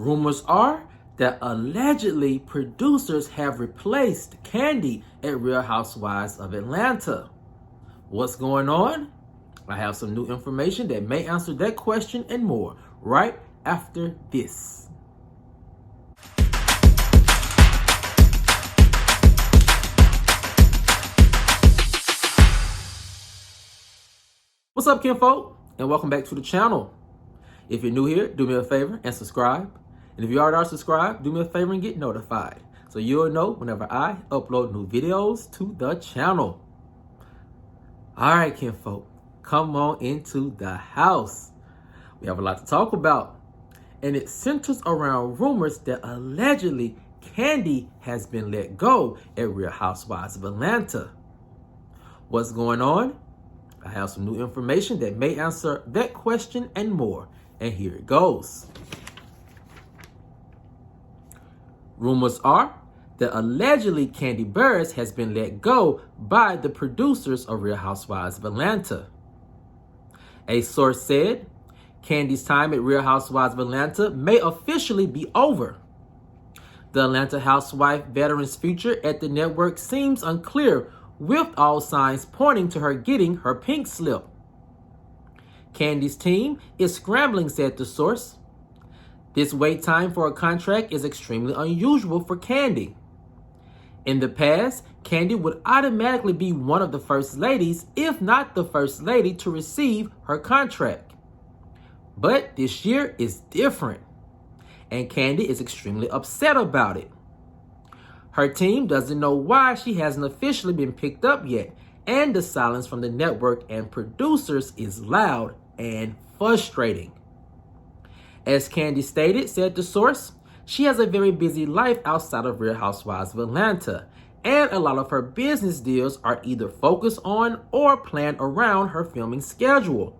Rumors are that allegedly producers have replaced Kandi at Real Housewives of Atlanta. What's going on? I have some new information that may answer that question and more right after this. What's up, kinfolk? And welcome back to the channel. If you're new here, do me a favor and subscribe. And if you already are subscribed, do me a favor and get notified, so you'll know whenever I upload new videos to the channel. All right, kinfolk, come on into the house. We have a lot to talk about, and it centers around rumors that allegedly Kandi has been let go at Real Housewives of Atlanta. What's going on? I have some new information that may answer that question and more, and here it goes. Rumors are that allegedly kandiburruss has been let go by the producers of Real Housewives of Atlanta. A source said Kandi's time at Real Housewives of Atlanta may officially be over. The Atlanta housewife veteran's future at the network seems unclear, with all signs pointing to her getting her pink slip. Kandi's team is scrambling, said the source. This wait time for a contract is extremely unusual for Kandi. In the past, Kandi would automatically be one of the first ladies, if not the first lady, to receive her contract. But this year is different, and Kandi is extremely upset about it. Her team doesn't know why she hasn't officially been picked up yet, and the silence from the network and producers is loud and frustrating. As Kandi stated, said the source, she has a very busy life outside of Real Housewives of Atlanta, and a lot of her business deals are either focused on or planned around her filming schedule.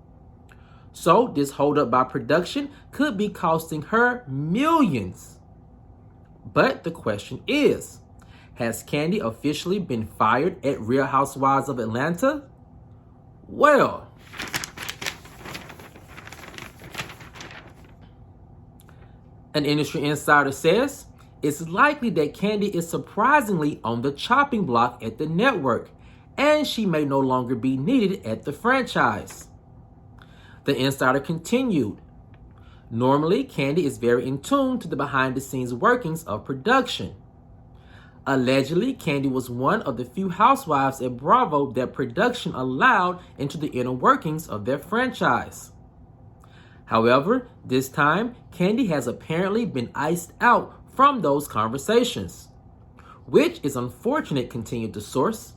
So this holdup by production could be costing her millions. But the question is, has Kandi officially been fired at Real Housewives of Atlanta? Well, an industry insider says it's likely that Kandi is surprisingly on the chopping block at the network, and she may no longer be needed at the franchise. The insider continued, normally Kandi is very in tune to the behind-the-scenes workings of production. Allegedly, Kandi was one of the few housewives at Bravo that production allowed into the inner workings of their franchise. However, this time, Kandi has apparently been iced out from those conversations, which is unfortunate, continued the source.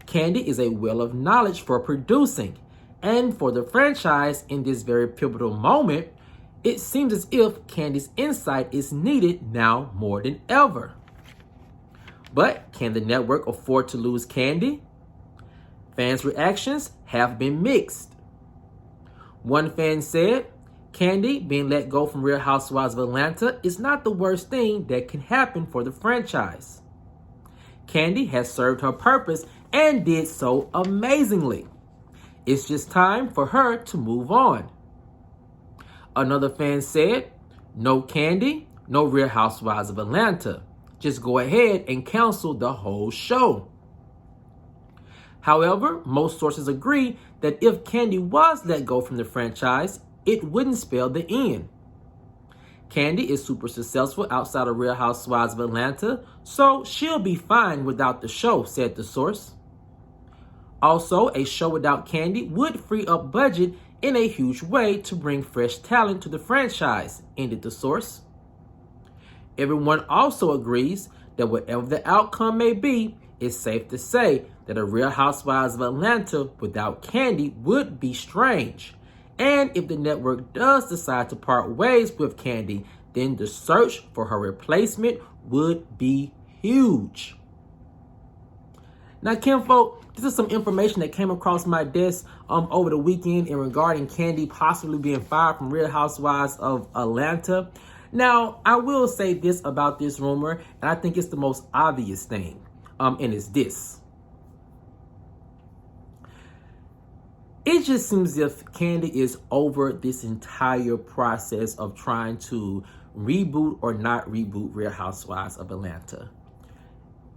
Kandi is a well of knowledge for producing, and for the franchise in this very pivotal moment, it seems as if Kandi's insight is needed now more than ever. But can the network afford to lose Kandi? Fans' reactions have been mixed. One fan said, Kandi being let go from Real Housewives of Atlanta is not the worst thing that can happen for the franchise. Kandi has served her purpose and did so amazingly. It's just time for her to move on. Another fan said, no Kandi, no Real Housewives of Atlanta. Just go ahead and cancel the whole show. However, most sources agree that if Kandi was let go from the franchise, it wouldn't spell the end. Kandi is super successful outside of Real Housewives of Atlanta, so she'll be fine without the show, said the source. Also, a show without Kandi would free up budget in a huge way to bring fresh talent to the franchise, ended the source. Everyone also agrees that whatever the outcome may be, it's safe to say that a Real Housewives of Atlanta without Kandi would be strange. And if the network does decide to part ways with Kandi, then the search for her replacement would be huge. Now, kinfolk, this is some information that came across my desk over the weekend in regarding Kandi possibly being fired from Real Housewives of Atlanta. Now, I will say this about this rumor, and I think it's the most obvious thing, and it's this. It just seems as if Kandi is over this entire process of trying to reboot or not reboot Real Housewives of Atlanta.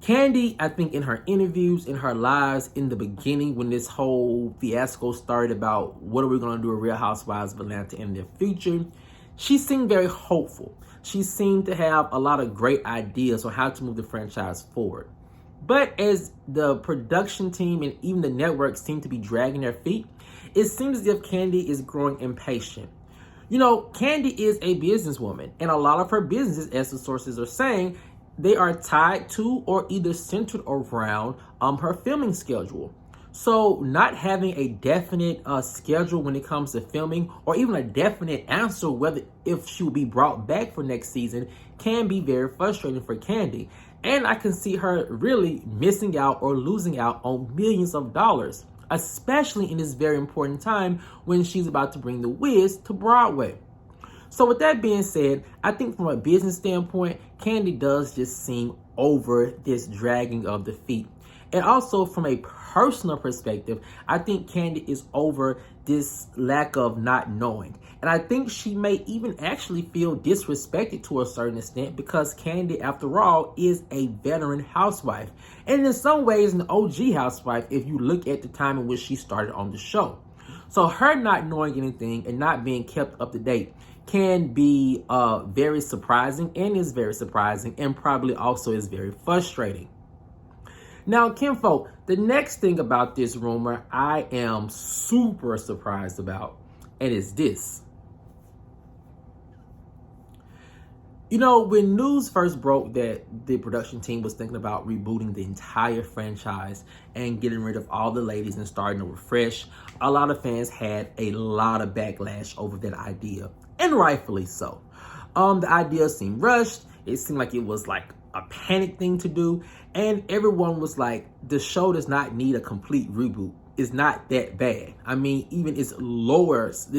Kandi, I think in her interviews, in her lives in the beginning when this whole fiasco started about what are we going to do with Real Housewives of Atlanta in the future, she seemed very hopeful. She seemed to have a lot of great ideas on how to move the franchise forward. But as the production team and even the network seem to be dragging their feet, it seems as if Kandi is growing impatient. You know, Kandi is a businesswoman, and a lot of her businesses, as the sources are saying, they are tied to or either centered around her filming schedule. So not having a definite schedule when it comes to filming, or even a definite answer whether if she will be brought back for next season, can be very frustrating for Kandi. And I can see her really missing out or losing out on millions of dollars, especially in this very important time when she's about to bring The Wiz to Broadway. So with that being said, I think from a business standpoint, Kandi does just seem over this dragging of the feet. And also from a personal perspective, I think Kandi is over this lack of not knowing. And I think she may even actually feel disrespected to a certain extent because Kandi, after all, is a veteran housewife. And in some ways, an OG housewife if you look at the time in which she started on the show. So her not knowing anything and not being kept up to date can be very surprising, and is very surprising, and probably also is very frustrating. Now, kinfolk, the next thing about this rumor I am super surprised about, and it's this. You know, when news first broke that the production team was thinking about rebooting the entire franchise and getting rid of all the ladies and starting over fresh, a lot of fans had a lot of backlash over that idea, and rightfully so. The idea seemed rushed. It seemed like it was like a panic thing to do, and everyone was like, the show does not need a complete reboot. It's not that bad. I mean, even its lowest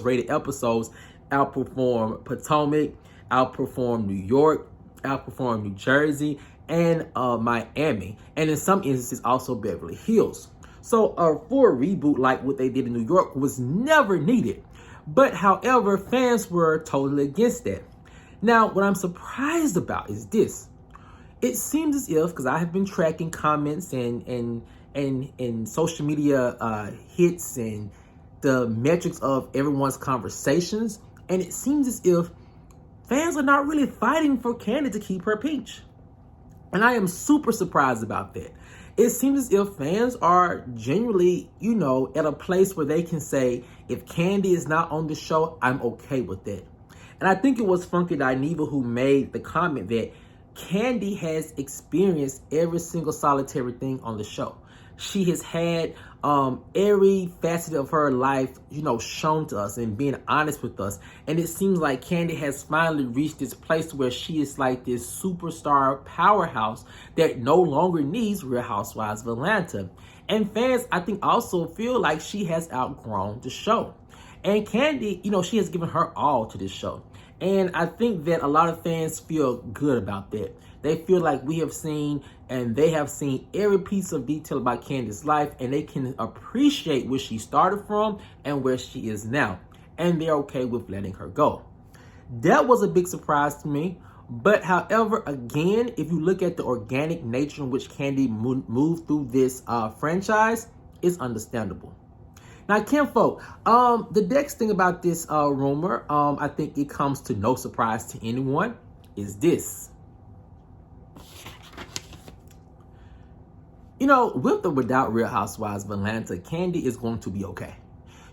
rated episodes outperform Potomac, outperform New York, outperform New Jersey, and Miami, and in some instances also Beverly Hills. So for a reboot like what they did in New York was never needed. But however, fans were totally against that. Now, what I'm surprised about is this. It seems as if, because I have been tracking comments and social media hits and the metrics of everyone's conversations, and it seems as if fans are not really fighting for Kandi to keep her peach. And I am super surprised about that. It seems as if fans are genuinely, you know, at a place where they can say, if Kandi is not on the show, I'm okay with that. And I think it was Funky Dineva who made the comment that Kandi has experienced every single solitary thing on the show. She has had every facet of her life, you know, shown to us and being honest with us. And it seems like Kandi has finally reached this place where she is like this superstar powerhouse that no longer needs Real Housewives of Atlanta. And fans, I think, also feel like she has outgrown the show. And Kandi, you know, she has given her all to this show. And I think that a lot of fans feel good about that. They feel like we have seen and they have seen every piece of detail about Kandi's life, and they can appreciate where she started from and where she is now. And they're okay with letting her go. That was a big surprise to me. But however, again, if you look at the organic nature in which Kandi moved through this franchise, it's understandable. Now, kinfolk, the next thing about this rumor, I think it comes to no surprise to anyone, is this. You know, with or without Real Housewives of Atlanta, Kandi is going to be okay.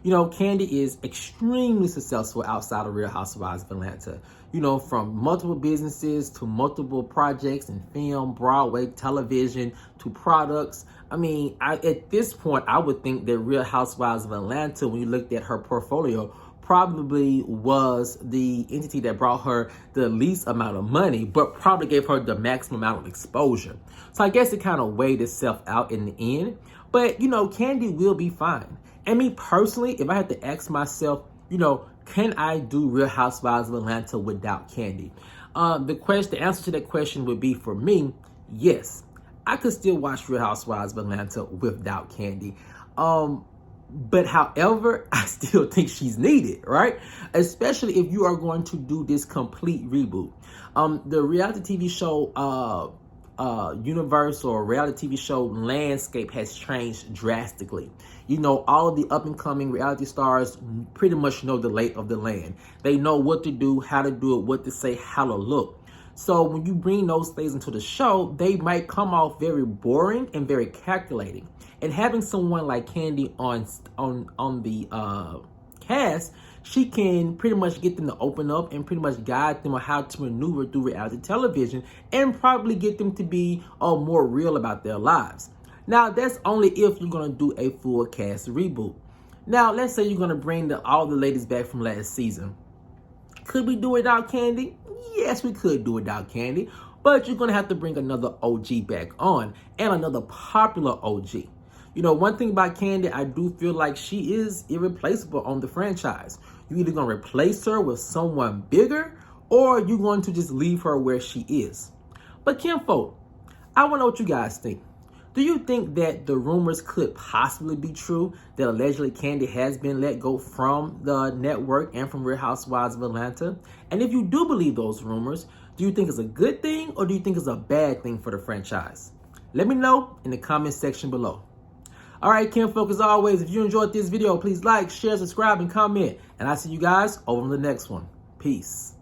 You know, Kandi is extremely successful outside of Real Housewives of Atlanta. You know, from multiple businesses to multiple projects in film, Broadway, television, to products. I mean, at this point, I would think that Real Housewives of Atlanta, when you looked at her portfolio, probably was the entity that brought her the least amount of money, but probably gave her the maximum amount of exposure. So I guess it kind of weighed itself out in the end. But, you know, Kandi will be fine. And me personally, if I had to ask myself, you know, can I do Real Housewives of Atlanta without Kandi? The answer to that question would be, for me, yes. I could still watch Real Housewives of Atlanta without Kandi. But however, I still think she's needed, right? Especially if you are going to do this complete reboot. The reality TV show universe or reality TV show landscape has changed drastically. You know, all of the up and coming reality stars pretty much know the lay of the land. They know what to do, how to do it, what to say, how to look. So when you bring those things into the show, they might come off very boring and very calculating. And having someone like Kandi on the cast, she can pretty much get them to open up and pretty much guide them on how to maneuver through reality television and probably get them to be more real about their lives. Now, that's only if you're going to do a full cast reboot. Now, let's say you're going to bring all the ladies back from last season. Could we do it without Kandi? Yes, we could do it without Kandi, but you're going to have to bring another OG back on and another popular OG. You know, one thing about Kandi, I do feel like she is irreplaceable on the franchise. You're either going to replace her with someone bigger or you're going to just leave her where she is. But kinfolk, I want to know what you guys think. Do you think that the rumors could possibly be true that allegedly Kandi has been let go from the network and from Real Housewives of Atlanta? And if you do believe those rumors, do you think it's a good thing or do you think it's a bad thing for the franchise? Let me know in the comment section below. All right, kinfolk, as always, if you enjoyed this video, please like, share, subscribe, and comment. And I'll see you guys over on the next one. Peace.